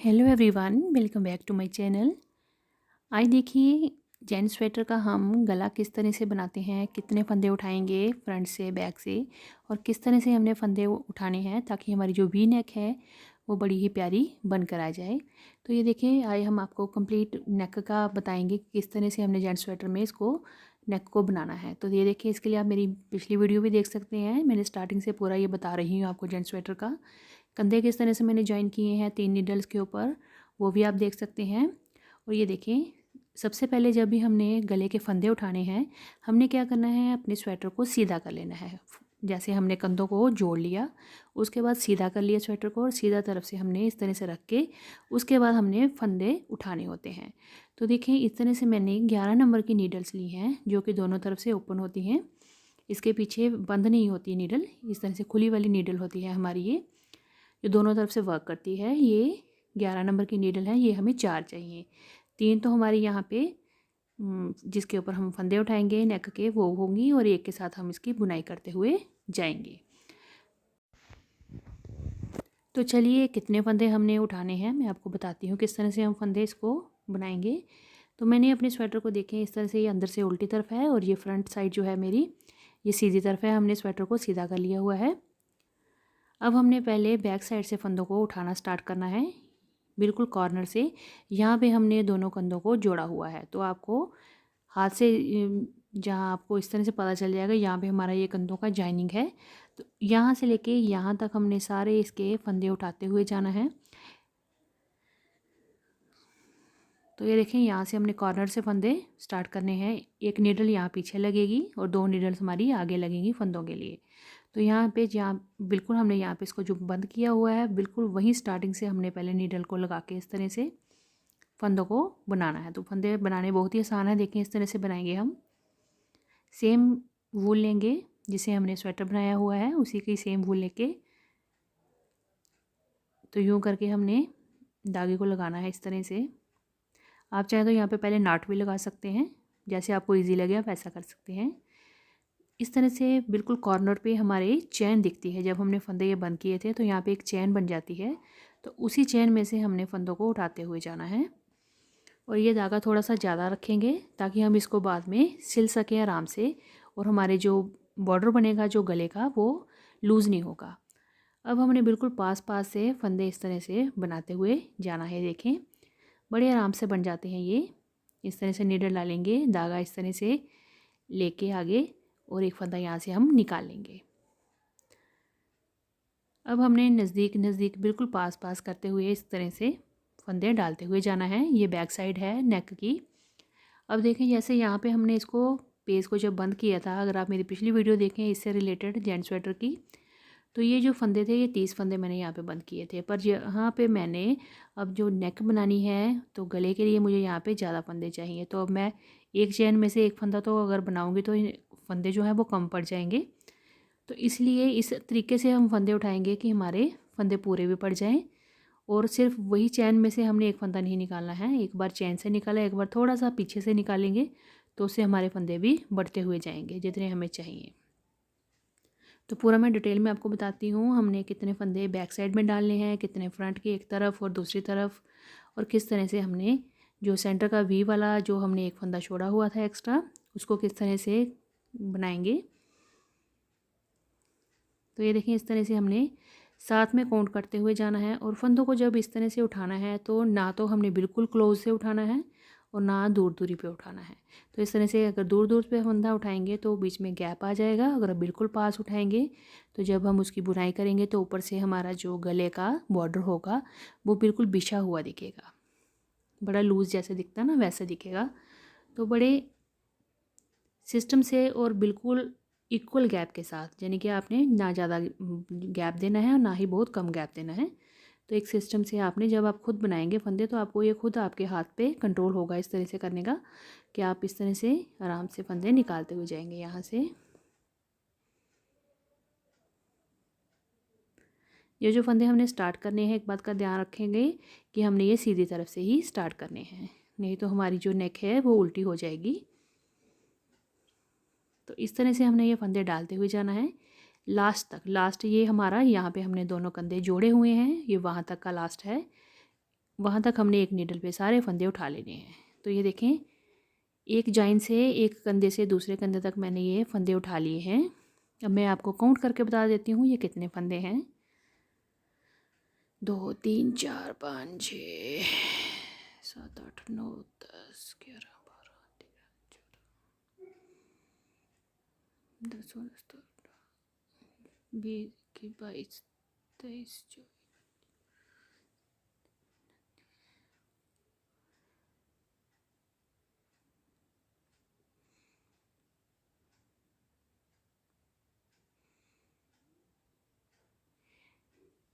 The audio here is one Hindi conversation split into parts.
Hello everyone, welcome back to my channel. आज देखिए जेंट्स स्वेटर का हम गला किस तरह से बनाते हैं, कितने फंदे उठाएंगे फ्रंट से बैक से और किस तरह से हमने फंदे उठाने हैं ताकि हमारी जो वी नेक है वो बड़ी ही प्यारी बनकर आ जाए। तो ये देखिए आज हम आपको कंप्लीट नेक का बताएंगे कि किस तरह से हमने जेंट्स स्वेटर में इसको नेक को बनाना है। तो ये देखिए इसके लिए आप मेरी पिछली वीडियो भी देख सकते हैं। मैंने स्टार्टिंग से पूरा ये बता रही हूँ आपको जेंट्स स्वेटर का। कंधे किस तरह से मैंने ज्वाइन किए हैं 3 नीडल्स के ऊपर, वो भी आप देख सकते हैं। और ये देखें, सबसे पहले जब भी हमने गले के फंदे उठाने हैं, हमने क्या करना है, अपने स्वेटर को सीधा कर लेना है। जैसे हमने कंधों को जोड़ लिया, उसके बाद सीधा कर लिया स्वेटर को और सीधा तरफ से हमने इस तरह से रख के उसके बाद हमने फंदे उठाने होते हैं। तो देखें इस तरह से मैंने 11 नंबर की नीडल्स ली हैं जो कि दोनों तरफ से ओपन होती हैं। इसके पीछे बंद नहीं होती नीडल, इस तरह से खुली वाली नीडल होती है हमारी, ये जो दोनों तरफ से वर्क करती है। ये 11 नंबर की नीडल है, ये हमें 4 चाहिए। 3 तो हमारी यहाँ पे जिसके ऊपर हम फंदे उठाएंगे नेक के वो होंगी और एक के साथ हम इसकी बुनाई करते हुए जाएंगे। तो चलिए कितने फंदे हमने उठाने हैं मैं आपको बताती हूँ किस तरह से हम फंदे इसको बनाएंगे। तो मैंने अपने स्वेटर को देखें इस तरह से, ये अंदर से उल्टी तरफ है और ये फ्रंट साइड जो है मेरी ये सीधी तरफ है। हमने स्वेटर को सीधा कर लिया हुआ है। अब हमने पहले बैक साइड से फंदों को उठाना स्टार्ट करना है, बिल्कुल कॉर्नर से। यहाँ पे हमने दोनों कंधों को जोड़ा हुआ है, तो आपको हाथ से जहाँ आपको इस तरह से पता चल जाएगा यहाँ पे हमारा ये कंधों का जॉइनिंग है। तो यहाँ से लेके यहाँ तक हमने सारे इसके फंदे उठाते हुए जाना है। तो ये देखें यहाँ से हमने कॉर्नर से फंदे स्टार्ट करने हैं। एक नीडल यहाँ पीछे लगेगी और 2 नीडल्स हमारी आगे लगेंगी फंदों के लिए। तो यहाँ पे जहाँ बिल्कुल हमने यहाँ पे इसको जो बंद किया हुआ है बिल्कुल वहीं स्टार्टिंग से हमने पहले नीडल को लगा के इस तरह से फंदों को बनाना है। तो फंदे बनाने बहुत ही आसान है, देखें इस तरह से बनाएंगे हम। सेम वूल लेंगे जिसे हमने स्वेटर बनाया हुआ है, उसी की सेम वूल लेके तो यूँ करके हमने धागे को लगाना है इस तरह से। आप चाहें तो यहाँ पे पहले नाट भी लगा सकते हैं, जैसे आपको इजी लगे आप ऐसा कर सकते हैं। इस तरह से बिल्कुल कॉर्नर पे हमारे चैन दिखती है, जब हमने फंदे ये बंद किए थे तो यहाँ पे एक चैन बन जाती है। तो उसी चैन में से हमने फंदों को उठाते हुए जाना है और ये धागा थोड़ा सा ज़्यादा रखेंगे ताकि हम इसको बाद में सिल सकें आराम से और हमारे जो बॉर्डर बनेगा जो गले का वो लूज़ नहीं होगा। अब हमने बिल्कुल पास पास से फंदे इस तरह से बनाते हुए जाना है। देखें बड़े आराम से बन जाते हैं ये। इस तरह से नीडल डालेंगे, धागा इस तरह से लेके आगे और एक फंदा यहाँ से हम निकाल लेंगे। अब हमने नज़दीक नज़दीक बिल्कुल पास पास करते हुए इस तरह से फंदे डालते हुए जाना है। ये बैक साइड है नेक की। अब देखें जैसे यहाँ पे हमने इसको पेज को जब बंद किया था, अगर आप मेरी पिछली वीडियो देखें इससे रिलेटेड जेंट्स स्वेटर की, तो ये जो फंदे थे ये 30 फंदे मैंने यहाँ पे बंद किए थे। पर यहाँ पे मैंने अब जो नेक बनानी है तो गले के लिए मुझे यहाँ पे ज़्यादा फंदे चाहिए। तो अब मैं एक चैन में से एक फंदा तो अगर बनाऊँगी तो फंदे जो हैं वो कम पड़ जाएंगे। तो इसलिए इस तरीके से हम फंदे उठाएंगे कि हमारे फंदे पूरे भी पड़ जाएं। और सिर्फ वही चैन में से हमने एक फंदा नहीं निकालना है, एक बार चैन से निकाला, एक बार थोड़ा सा पीछे से निकालेंगे तो उससे हमारे फंदे भी बढ़ते हुए जाएंगे जितने हमें चाहिए। तो पूरा मैं डिटेल में आपको बताती हूँ हमने कितने फंदे बैक साइड में डालने हैं, कितने फ्रंट की एक तरफ और दूसरी तरफ, और किस तरह से हमने जो सेंटर का वी वाला जो हमने एक फंदा छोड़ा हुआ था एक्स्ट्रा उसको किस तरह से बनाएंगे। तो ये देखें इस तरह से हमने साथ में काउंट करते हुए जाना है। और फंदों को जब इस तरह से उठाना है तो ना तो हमने बिल्कुल क्लोज से उठाना है और ना दूर दूरी पे उठाना है। तो इस तरह से अगर दूर दूर पे फंदा उठाएंगे तो बीच में गैप आ जाएगा, अगर बिल्कुल पास उठाएंगे तो जब हम उसकी बुनाई करेंगे तो ऊपर से हमारा जो गले का बॉर्डर होगा वो बिल्कुल बिछा हुआ दिखेगा, बड़ा लूज़ जैसे दिखता है ना वैसे दिखेगा। तो बड़े सिस्टम से और बिल्कुल इक्वल गैप के साथ, यानी कि आपने ना ज़्यादा गैप देना है और ना ही बहुत कम गैप देना है। तो एक सिस्टम से आपने जब आप खुद बनाएंगे फंदे तो आपको ये खुद आपके हाथ पे कंट्रोल होगा इस तरह से करने का कि आप इस तरह से आराम से फंदे निकालते हुए जाएंगे। यहाँ से ये जो फंदे हमने स्टार्ट करने हैं, एक बात का ध्यान रखेंगे कि हमने ये सीधी तरफ से ही स्टार्ट करने हैं, नहीं तो हमारी जो नेक है वो उल्टी हो जाएगी। तो इस तरह से हमने ये फंदे डालते हुए जाना है लास्ट तक। लास्ट ये हमारा यहाँ पे हमने दोनों कंधे जोड़े हुए हैं, ये वहाँ तक का लास्ट है। वहाँ तक हमने एक नीडल पे सारे फंदे उठा लेने हैं। तो ये देखें, एक जॉइन से एक कंधे से दूसरे कंधे तक मैंने ये फंदे उठा लिए हैं। अब मैं आपको काउंट करके बता देती हूँ ये कितने फंदे हैं। 2 3 4 5 6 7 8 9 10 11 12 13 14 10 11 12 22 23 24।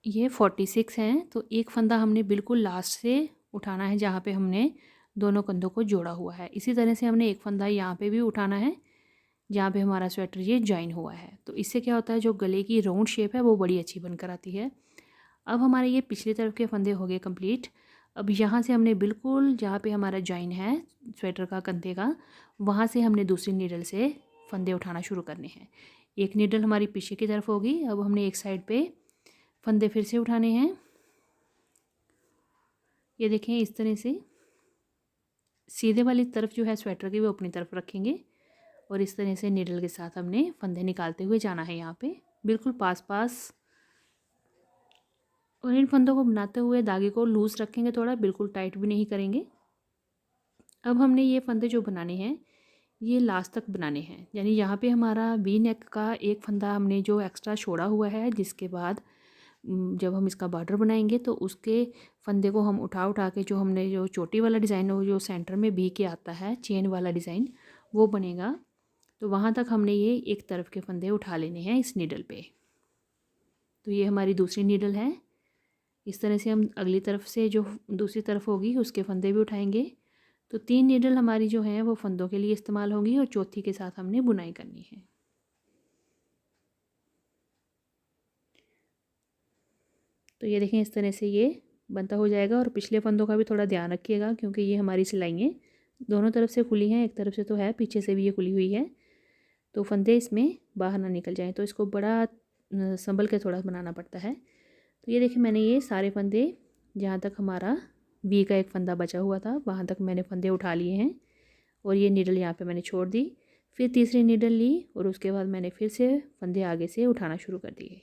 ये 46 हैं। तो एक फंदा हमने बिल्कुल लास्ट से उठाना है जहाँ पे हमने दोनों कंधों को जोड़ा हुआ है। इसी तरह से हमने एक फंदा यहाँ पे भी उठाना है जहाँ पे हमारा स्वेटर ये जॉइन हुआ है। तो इससे क्या होता है, जो गले की राउंड शेप है वो बड़ी अच्छी बनकर आती है। अब हमारे ये पिछली तरफ के फंदे हो गए कंप्लीट। अब यहाँ से हमने बिल्कुल जहाँ पे हमारा जॉइन है स्वेटर का कंधे का, वहाँ से हमने दूसरी नीडल से फंदे उठाना शुरू करने हैं। एक नीडल हमारी पीछे की तरफ होगी। अब हमने एक साइड पे फंदे फिर से उठाने हैं। ये देखें, इस तरह से सीधे वाली तरफ जो है स्वेटर की वो अपनी तरफ रखेंगे और इस तरह से नीडल के साथ हमने फंदे निकालते हुए जाना है यहाँ पे बिल्कुल पास पास। और इन फंदों को बनाते हुए धागे को लूज़ रखेंगे, थोड़ा बिल्कुल टाइट भी नहीं करेंगे। अब हमने ये फंदे जो बनाने हैं ये लास्ट तक बनाने हैं, यानी यहाँ पे हमारा वी नेक का एक फंदा हमने जो एक्स्ट्रा छोड़ा हुआ है, जिसके बाद जब हम इसका बॉर्डर बनाएंगे तो उसके फंदे को हम उठा उठा के जो हमने जो चोटी वाला डिज़ाइन है वो जो सेंटर में वी के आता है चेन वाला डिज़ाइन वो बनेगा। तो वहाँ तक हमने ये एक तरफ के फंदे उठा लेने हैं इस नीडल पे। तो ये हमारी दूसरी नीडल है। इस तरह से हम अगली तरफ से जो दूसरी तरफ होगी उसके फंदे भी उठाएंगे। तो 3 नीडल हमारी जो हैं वो फंदों के लिए इस्तेमाल होंगी और चौथी के साथ हमने बुनाई करनी है। तो ये देखें, इस तरह से ये बनता हो जाएगा। और पिछले फंदों का भी थोड़ा ध्यान रखिएगा क्योंकि ये हमारी सिलाइयाँ दोनों तरफ से खुली हैं, एक तरफ से तो है, पीछे से भी ये खुली हुई है। तो फंदे इसमें बाहर ना निकल जाएं, तो इसको बड़ा संभल के थोड़ा बनाना पड़ता है। तो ये देखिए, मैंने ये सारे फंदे जहाँ तक हमारा वी का एक फंदा बचा हुआ था वहाँ तक मैंने फंदे उठा लिए हैं और ये नीडल यहाँ पे मैंने छोड़ दी। फिर तीसरी नीडल ली और उसके बाद मैंने फिर से फंदे आगे से उठाना शुरू कर दिए।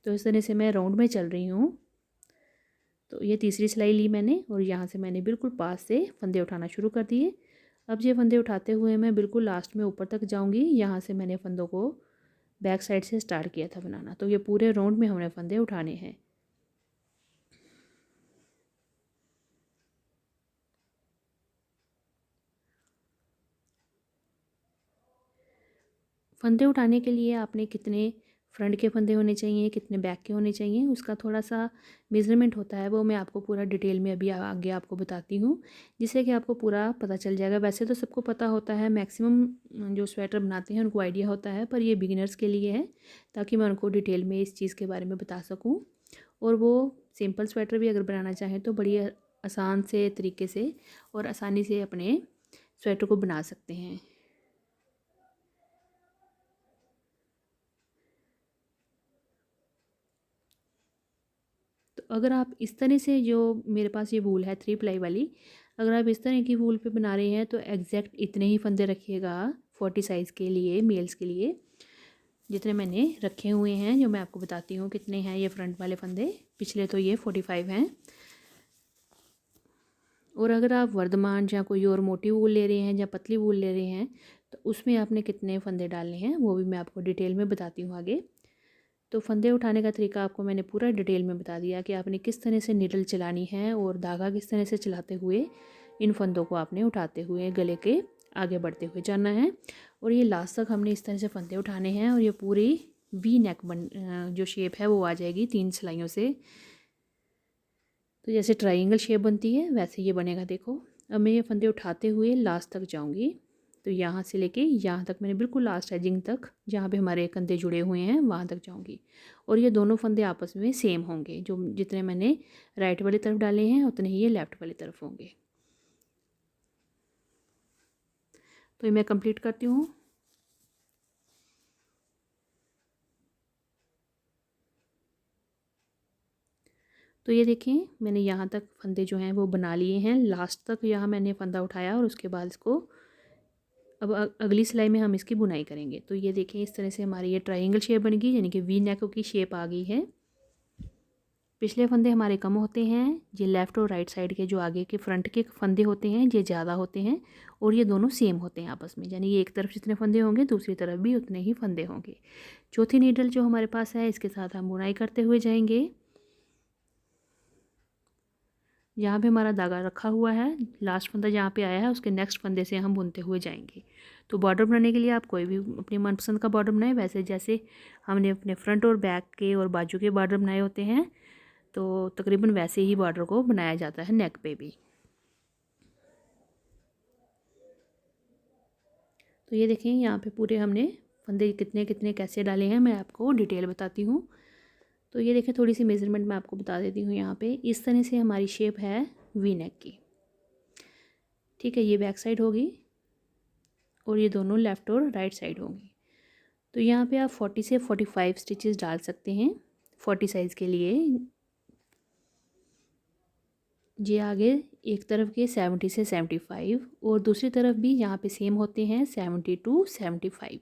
तो इस तरह से मैं राउंड में चल रही हूँ। तो ये तीसरी सिलाई ली मैंने और यहाँ से मैंने बिल्कुल पास से फंदे उठाना शुरू कर दिए। अब ये फंदे उठाते हुए मैं बिल्कुल लास्ट में ऊपर तक जाऊँगी। यहाँ से मैंने फंदों को बैक साइड से स्टार्ट किया था बनाना। तो ये पूरे राउंड में हमने फंदे उठाने हैं। फंदे उठाने के लिए आपने कितने फ्रंट के फंदे होने चाहिए, कितने बैक के होने चाहिए, उसका थोड़ा सा मेज़रमेंट होता है, वो मैं आपको पूरा डिटेल में अभी आगे आपको बताती हूँ, जिससे कि आपको पूरा पता चल जाएगा। वैसे तो सबको पता होता है, मैक्सिमम जो स्वेटर बनाते हैं उनको आइडिया होता है, पर ये बिगिनर्स के लिए है ताकि मैं उनको डिटेल में इस चीज़ के बारे में बता सकूँ और वो सिंपल स्वेटर भी अगर बनाना चाहें तो बड़ी आसान से तरीके से और आसानी से अपने स्वेटर को बना सकते हैं। तो अगर आप इस तरह से, जो मेरे पास ये वूल है 3 प्लाई वाली, अगर आप इस तरह की वूल पे बना रहे हैं तो एग्जैक्ट इतने ही फंदे रखिएगा 40 साइज़ के लिए, मेल्स के लिए, जितने मैंने रखे हुए हैं, जो मैं आपको बताती हूँ कितने हैं ये फ्रंट वाले फंदे। पिछले तो ये 45 हैं। और अगर आप वर्धमान या कोई और मोटी वूल ले रहे हैं या पतली वूल ले रहे हैं तो उसमें आपने कितने फंदे डालने हैं वो भी मैं आपको डिटेल में बताती हूँ आगे। तो फंदे उठाने का तरीका आपको मैंने पूरा डिटेल में बता दिया कि आपने किस तरह से नीडल चलानी है और धागा किस तरह से चलाते हुए इन फंदों को आपने उठाते हुए गले के आगे बढ़ते हुए जाना है। और ये लास्ट तक हमने इस तरह से फंदे उठाने हैं और ये पूरी वी नेक जो शेप है वो आ जाएगी 3 सिलाइयों से। तो जैसे ट्रायंगल शेप बनती है वैसे ये बनेगा। देखो, अब मैं ये फंदे उठाते हुए लास्ट तक जाऊंगी। तो यहाँ से लेके यहाँ तक मैंने बिल्कुल लास्ट एजिंग तक जहाँ पे हमारे कंधे जुड़े हुए हैं वहाँ तक जाऊंगी। और ये दोनों फंदे आपस में सेम होंगे, जो जितने मैंने राइट वाली तरफ डाले हैं उतने ही ये लेफ़्ट वाली तरफ होंगे। तो ये मैं कंप्लीट करती हूँ। तो ये देखिए मैंने यहाँ तक फंदे जो हैं वो बना लिए हैं, लास्ट तक यहाँ मैंने फंदा उठाया और उसके बाद इसको अब अगली सिलाई में हम इसकी बुनाई करेंगे। तो ये देखिए इस तरह से हमारी ये ट्रायंगल शेप बन गई, यानी कि वी नेक की शेप आ गई है। पिछले फंदे हमारे कम होते हैं, ये लेफ़्ट और राइट साइड के जो आगे के फ्रंट के फंदे होते हैं ये ज़्यादा होते हैं, और ये दोनों सेम होते हैं आपस में, यानी ये एक तरफ जितने फंदे होंगे दूसरी तरफ भी उतने ही फंदे होंगे। चौथी नीडल जो हमारे पास है इसके साथ हम बुनाई करते हुए जाएंगे। जहाँ पे हमारा धागा रखा हुआ है, लास्ट फंदा जहाँ पे आया है उसके नेक्स्ट फंदे से हम बुनते हुए जाएंगे। तो बॉर्डर बनाने के लिए आप कोई भी अपनी मनपसंद का बॉर्डर बनाएं, वैसे जैसे हमने अपने फ्रंट और बैक के और बाजू के बॉर्डर बनाए होते हैं, तो तकरीबन वैसे ही बॉर्डर को बनाया जाता है नेक पे भी। तो ये देखें यहाँ पे पूरे हमने फंदे कितने कितने कैसे डाले हैं मैं आपको डिटेल बताती हूँ। तो ये देखें थोड़ी सी मेज़रमेंट मैं आपको बता देती हूँ। यहाँ पे इस तरह से हमारी शेप है वी नेक की, ठीक है। ये बैक साइड होगी और ये दोनों लेफ़्ट और राइट साइड होंगी। तो यहाँ पे आप 40 से 45 स्टिचेस डाल सकते हैं 40 साइज़ के लिए। ये आगे एक तरफ के 70 से 75 और दूसरी तरफ भी यहाँ पे सेम होते हैं 70 टू 75,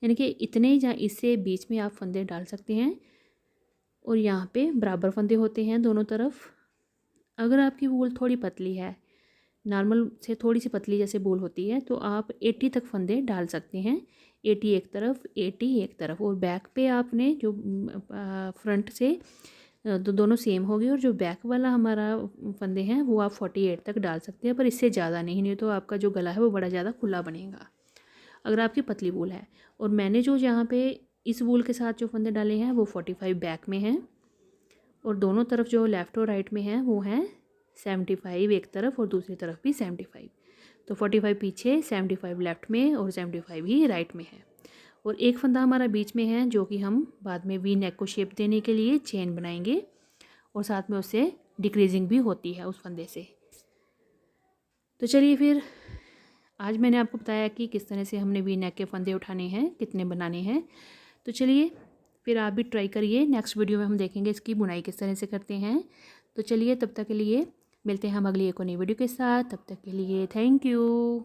यानी कि इतने जहाँ इससे बीच में आप फंदे डाल सकते हैं। और यहाँ पे बराबर फंदे होते हैं दोनों तरफ। अगर आपकी वूल थोड़ी पतली है, नॉर्मल से थोड़ी सी पतली जैसे वूल होती है, तो आप 80 तक फंदे डाल सकते हैं, 80 एक तरफ 80 एक तरफ। और बैक पे आपने जो फ्रंट से तो दोनों सेम होगी, और जो बैक वाला हमारा फंदे हैं वो आप 48 तक डाल सकते हैं, पर इससे ज़्यादा नहीं तो आपका जो गला है वो बड़ा ज़्यादा खुला बनेगा अगर आपकी पतली वूल है। और मैंने जो यहाँ पे इस वूल के साथ जो फंदे डाले हैं वो 45 बैक में हैं, और दोनों तरफ जो लेफ़्ट और राइट में हैं वो हैं 75 एक तरफ और दूसरी तरफ भी 75। तो 45 पीछे, 75 लेफ़्ट में और 75 ही राइट में है। और एक फंदा हमारा बीच में है जो कि हम बाद में वी नेक को शेप देने के लिए चेन बनाएंगे, और साथ में उससे डिक्रीजिंग भी होती है उस फंदे से। तो चलिए फिर आज मैंने आपको बताया कि किस तरह से हमने वी नेक के फंदे उठाने हैं, कितने बनाने हैं। तो चलिए फिर आप भी ट्राई करिए। नेक्स्ट वीडियो में हम देखेंगे इसकी बुनाई किस तरह से करते हैं। तो चलिए तब तक के लिए मिलते हैं हम अगली एक और नई वीडियो के साथ। तब तक के लिए थैंक यू।